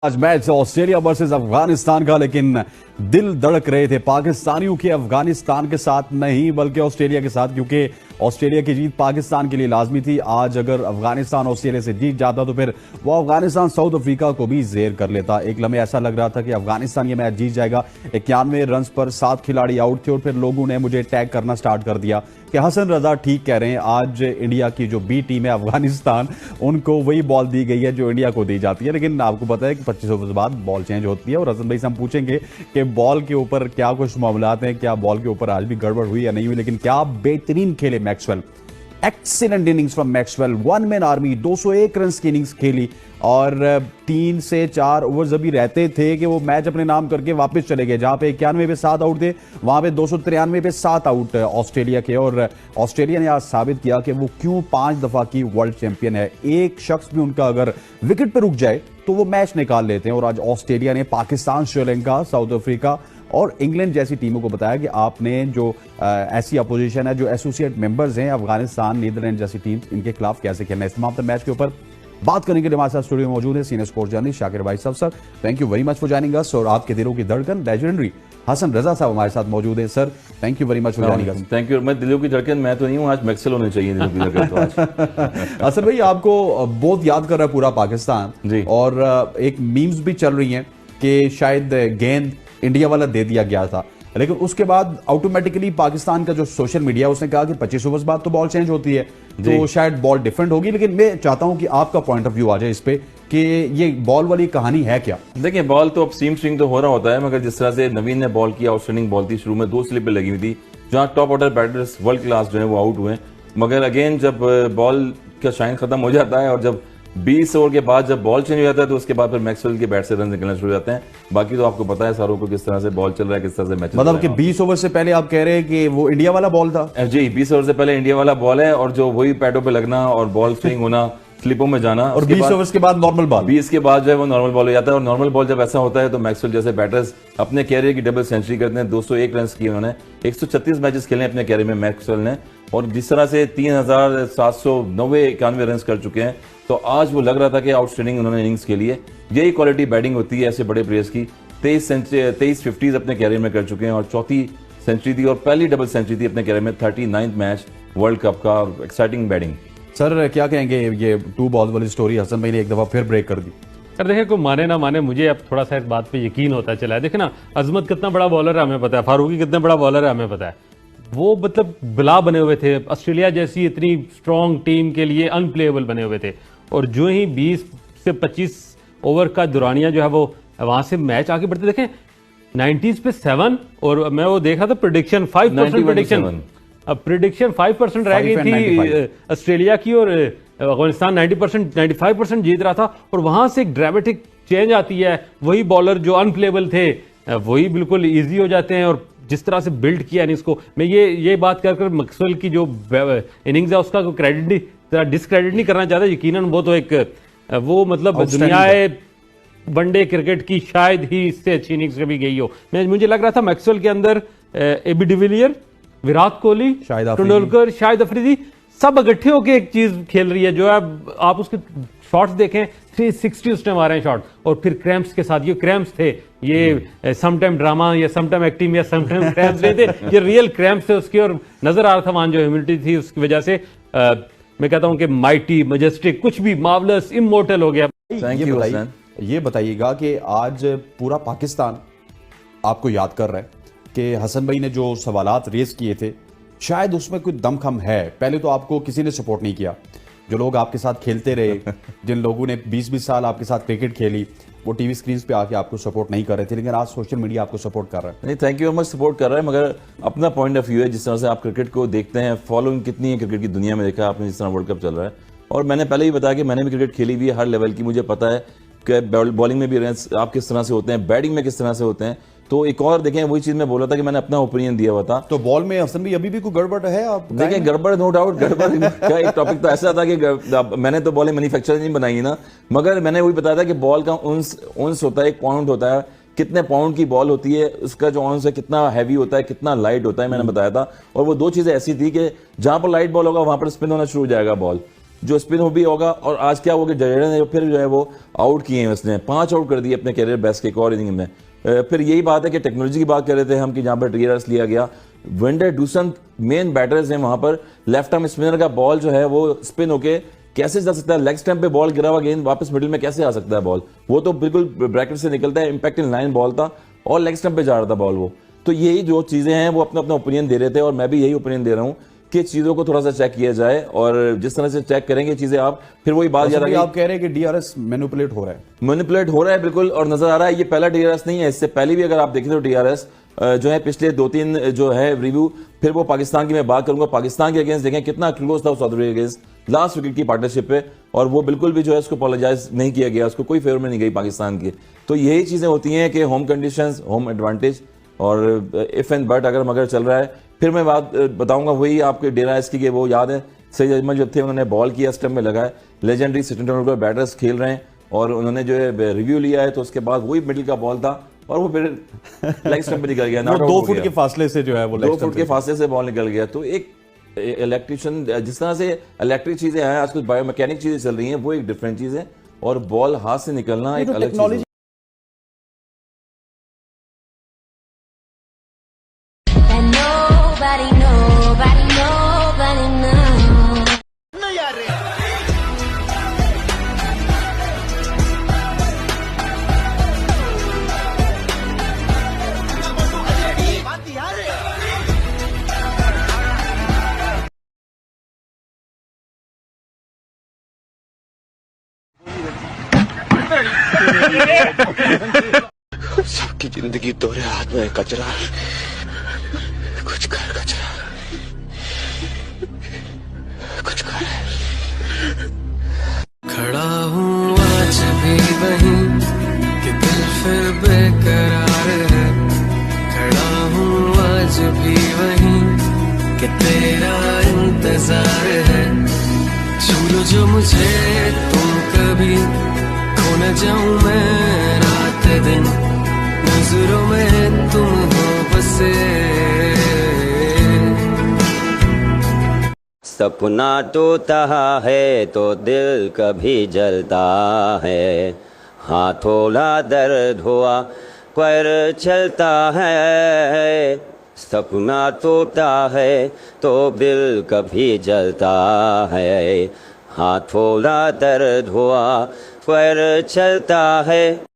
आज match Australia versus Afghanistan का, लेकिन दिल धड़क रहे थे पाकिस्तानियों के अफगानिस्तान के साथ नहीं बल्कि ऑस्ट्रेलिया के साथ, क्योंकि ऑस्ट्रेलिया की जीत पाकिस्तान के लिए लाजमी थी। आज अगर अफगानिस्तान ऑस्ट्रेलिया से जीत जाता तो फिर वो अफगानिस्तान साउथ अफ्रीका को भी जेर कर लेता। एक लम्हे ऐसा लग रहा था कि अफगानिस्तान ये मैच जीत जाएगा। 91 रन पर 7 खिलाड़ी आउट थे और फिर लोगों ने मुझे टैग करना स्टार्ट कर दिया कि हसन रजा ठीक कह रहे हैं। आज इंडिया की जो बी टीम है अफगानिस्तान, उनको वही बॉल दी गई है जो इंडिया को दी जाती है, लेकिन आपको पता है कि 25 ओवर बाद बॉल चेंज होती है। और हसन भाई से हम पूछेंगे कि बॉल के ऊपर क्या कुछ मामलात हैं, क्या बॉल के ऊपर आज भी गड़बड़ हुई या नहीं हुई, लेकिन क्या बेहतरीन खेले Maxwell. Excellent innings from Maxwell. One man army 201 run की इनिंग्स खेली और 3 से 4 ओवर्स अभी रहते थे कि वो मैच अपने नाम करके वापस चले गए। जहां पे 91 पे 7 आउट थे, वहां पे 293 पे 7 आउट ऑस्ट्रेलिया के। और ऑस्ट्रेलिया ने आज साबित किया कि वो क्यों 5 दफा की वर्ल्ड चैंपियन है। एक शख्स भी उनका अगर विकेट पे रुक जाए तो वो मैच निकाल लेते हैं। और आज ऑस्ट्रेलिया ने पाकिस्तान, श्रीलंका, साउथ अफ्रीका और इंग्लैंड जैसी टीमों को बताया कि आपने जो ऐसी अपोजिशन है, जो एसोसिएट मेंबर्स हैं, अफगानिस्तान, नीदरलैंड जैसी टीम, इनके खिलाफ कैसे खेलना है। इस तमाम मैच के ऊपर बात करने के लिए हमारे साथ स्टूडियो में मौजूद है सीनियर स्पोर्ट्स जर्नलिस्ट शाकिर भाई साहब। Sir, thank you very much for joining us. और आपके दिलों की धड़कन लेजेंडरी हसन रजा साहब हमारे साथ मौजूद है। Sir, thank you very much for joining us. Thank you. मैं दिलों की धड़कन मैं तो नहीं हूँ, आज मैक्सवेल होने चाहिए दिलों की धड़कन तो आज। हसन भाई, आपको बहुत याद कर रहा है पूरा पाकिस्तान जी। और एक मीम्स भी चल रही हैं कि शायद गेंद इंडिया वाला दे दिया गया था, लेकिन उसके बाद ऑटोमेटिकली पाकिस्तान का जो सोशल मीडिया उसने कहा कि 25 ओवर्स बाद तो बॉल चेंज होती है, तो शायद बॉल डिफरेंट होगी। लेकिन मैं चाहता हूं कि आपका पॉइंट ऑफ व्यू आ जाए इस पे कि ये बॉल वाली कहानी है क्या। देखिए, बॉल तो अब सीम स्विंग तो हो रहा होता है, मगर जिस तरह से नवीन ने बॉल किया, आउटस्टैंडिंग बॉल थी, शुरू में 2 स्लिपें लगी हुई थी जहां top order batters world class जो है वो आउट हुए। मगर अगेन जब बॉल का शाइन खत्म हो जाता है और जब 20 ओवर के बाद जब बॉल चेंज हो जाता है तो उसके बाद फिर मैक्सवेल के बैट से रन निकलना शुरू हो जाते हैं। बाकी तो आपको पता है सारों को किस तरह से बॉल चल रहा है, किस तरह से मैच मतलब कि 20 ओवर से पहले आप कह रहे हैं कि वो इंडिया वाला बॉल था। जी, 20 ओवर से पहले इंडिया वाला बॉल है और जो वही पैडों पे लगना और बॉल स्विंग होना, स्लिपों में जाना, और 20 ओवर्स के बाद नॉर्मल बॉल, 20 के बाद जो है वो नॉर्मल बॉल हो जाता है। और नॉर्मल बॉल जब ऐसा होता है तो मैक्सवेल जैसे बैटर्स अपने कैरियर की डबल सेंचुरी करते हैं। 201 रन किए उन्होंने, 136 मैचेस खेले अपने कैरियर में मैक्सवेल ने, और जिस तरह से 3791 रन कर चुके हैं, तो आज वो लग रहा था कि आउटस्टैंडिंग उन्होंने इनिंग्स के लिए। यही क्वालिटी बैटिंग होती है ऐसे बड़े प्लेयर्स की। 23 50s अपने कैरियर में कर चुके हैं और चौथी सेंचुरी थी और पहली डबल सेंचुरी थी अपने कैरियर में। 39th मैच वर्ल्ड कप का, एक्साइटिंग बैटिंग। सर, क्या कहेंगे ये 2 बॉल वाली स्टोरी हसन भाई ने एक दफा फिर ब्रेक कर दी। सर देखिए, कोई माने ना माने, मुझे अब थोड़ा सा इस बात पे यकीन होता चला है। देखे ना, अजमत कितना बड़ा बॉलर है हमें पता है, फारूकी कितना बड़ा बॉलर है हमें पता है। वो मतलब बिला बने हुए थे, ऑस्ट्रेलिया जैसी इतनी स्ट्रॉन्ग टीम के लिए अनप्लेएबल बने हुए थे। और जो ही 20 से 25 ओवर का दुरानिया जो है वो वहां से मैच आगे बढ़ते देखें। 90s पे 7 और मैं वो देखा था प्रिडिक्शन 5% प्रिडिक्शन 5% रह गई थी ऑस्ट्रेलिया की और अफगानिस्तान 90% 95% जीत रहा था। और वहां से एक ड्रामेटिक चेंज आती है, वही बॉलर जो अनप्लेएबल थे वही बिल्कुल इजी हो जाते हैं। और जिस तरह से बिल्ड किया इनिंग्स को, मैं ये बात कर मैक्सवेल की जो इनिंग्स है उसका क्रेडिट डिसक्रेडिट नहीं करना चाहता। यकीनन वो तो एक वो मतलब दुनियाए वनडे क्रिकेट की शायद ही इससे अच्छी इनिंग्स कभी गई हो। मुझे लग रहा था मैक्सवेल के अंदर एबी डिविलियर, विराट कोहली, तेंदुलकर, शाहिद अफरीदी सब इकट्ठे होकर एक चीज खेल रही है जो है। आप उसके शॉट्स देखें, 360 उसने मारे हैं शॉट, और फिर क्रैम्प्स के साथ। ये क्रैम्प्स थे, ये समटाइम ड्रामा या समटाइम एक्टिंग या समटाइम क्रैम्प्स नहीं थे, ये रियल क्रैम्प्स थे उसकी। और नजर आ रहा था वहां जो ह्यूमिडिटी थी उसकी वजह से मैं कहता हूं कि माइटी, मजेस्टिक, कुछ भी मार्वलस, इमोर्टल हो गया। ये बताइएगा कि आज पूरा पाकिस्तान आपको याद कर रहा है कि हसन भाई ने जो सवालात रेज किए थे शायद उसमें कोई दमखम है। पहले तो आपको किसी ने सपोर्ट नहीं किया, जो लोग आपके साथ खेलते रहे, जिन लोगों ने 20-20 साल आपके साथ क्रिकेट खेली, वो टीवी स्क्रीन पे आके आपको सपोर्ट नहीं कर रहे थे, लेकिन आज सोशल मीडिया आपको सपोर्ट कर रहा है। नहीं, thank you very much, support कर रहा है, मगर अपना पॉइंट ऑफ व्यू है। जिस तरह से आप क्रिकेट को देखते हैं, फॉलोइंग कितनी है क्रिकेट की दुनिया में, देखा आपने जिस तरह वर्ल्ड कप चल रहा है। और मैंने पहले ही बताया कि मैंने भी क्रिकेट खेली हुई है हर लेवल की, मुझे पता है कि बॉलिंग में भी रन आप किस तरह से होते हैं, बैटिंग में किस तरह से होते हैं। तो एक और देखें, वही चीज मैं बोला था कि मैंने अपना ओपिनियन दिया हुआ था। तो बॉल में हसन भी अभी भी कोई गड़बड़ है? आप देखें, गड़बड़ नो डाउट गड़बड़ का एक टॉपिक तो ऐसा था कि मैंने तो बॉलें मैन्युफैक्चर नहीं बनाई ना, मगर मैंने वही बताया था कि बॉल का उन्स होता है, एक पाउंड होता है, कितने पाउंड की बॉल होती है, उसका जो ऑन है कितना हैवी होता है, कितना लाइट होता है, मैंने बताया था। और वो 2 चीजें ऐसी थी कि जहां पर लाइट बॉल होगा वहां पर स्पिन होना शुरू हो जाएगा बॉल, जो स्पिन हो भी होगा। और आज क्या हुआ कि जडेजा ने फिर जो है वो आउट किए हैं, उसने 5 आउट कर दिए अपने कैरियर बेस्ट के एक और इनिंग में। फिर यही बात है कि टेक्नोलॉजी की बात कर रहे थे हम कि जहां पर टीआरएस लिया गया, वेंडर डूसन मेन बैटर्स हैं वहां पर, लेफ्ट आर्म स्पिनर का बॉल जो है वो स्पिन होके कैसे जा सकता है, लेग स्टंप पे बॉल गिरा हुआ गेंद वापस मिडिल में कैसे आ सकता है बॉल, वो तो बिल्कुल ब्रैकेट से निकलता है, इंपैक्ट इन लाइन बॉल था और लेग स्टंप पे जा रहा था बॉल वो। तो यही जो चीजें हैं वो अपना अपना ओपिनियन दे रहे थे और मैं भी यही ओपिनियन दे रहा हूं कि चीजों को थोड़ा सा चेक किया जाए, और जिस तरह से चेक करेंगे चीजें आप, फिर वही बात याद आ गई, आप कह रहे हैं कि डीआरएस मैनिपुलेट हो रहा है, मैनिपुलेट हो रहा है बिल्कुल, और नजर आ रहा है ये पहला डीआरएस नहीं है, इससे पहले भी अगर आप देखें तो डीआरएस जो है पिछले 2-3 जो है रिव्यू, फिर वो पाकिस्तान की मैं बात करूंगा, पाकिस्तान के अगेंस्ट देखें कितना क्लोज था साउथ अफ्रीका के अगेंस्ट लास्ट विकेट की पार्टनरशिप पे, और वो बिल्कुल भी जो है उसको अपोलोजाइज नहीं किया गया, उसको कोई फेवर में नहीं गई पाकिस्तान की। तो यही चीजें होती हैं कि होम कंडीशंस, होम एडवांटेज, और इफ एंड बट अगर चल रहा है। फिर मैं बात बताऊंगा वही आपके डीआरएस की, वो याद है सईद अजमल जब थे उन्होंने बॉल किया, स्टंप में लगाया, लेजेंडरी सचिन तेंदुलकर बैटर्स खेल रहे हैं और उन्होंने जो है रिव्यू लिया है, तो उसके बाद वही मिडिल का बॉल था और वो फिर लेग स्टंप पे निकल गया, 2 फुट के फासले से जो है वो 2 फुट के फासले से बॉल निकल गया। तो एक इलेक्ट्रिशियन, जिस तरह से इलेक्ट्रिक चीजें हैं आजकल, बायोमैकेनिक चीजें चल रही हैं, वो एक डिफरेंट चीज है, और बॉल हाथ से निकलना एक अलग चीज है। And nobody knows. सबकी जिंदगी दोहरे हाथ में कचरा, कुछ कर कचरा, कुछ कर। खड़ा हूँ आज भी वहीं कि दिल फिर बेकरार है, खड़ा हूँ आज भी वहीं कि तेरा इंतजार है। छू लो जो मुझे तुम कभी, खो न जाऊं मैं रात दिन, नजरों में तुम हो बसे। सपना टूटा है तो दिल कभी जलता है, हाँ थोड़ा दर्द हुआ पर चलता है। सपना टूटा है तो दिल कभी जलता है, हाँ थोड़ा दर्द हुआ पर चलता है।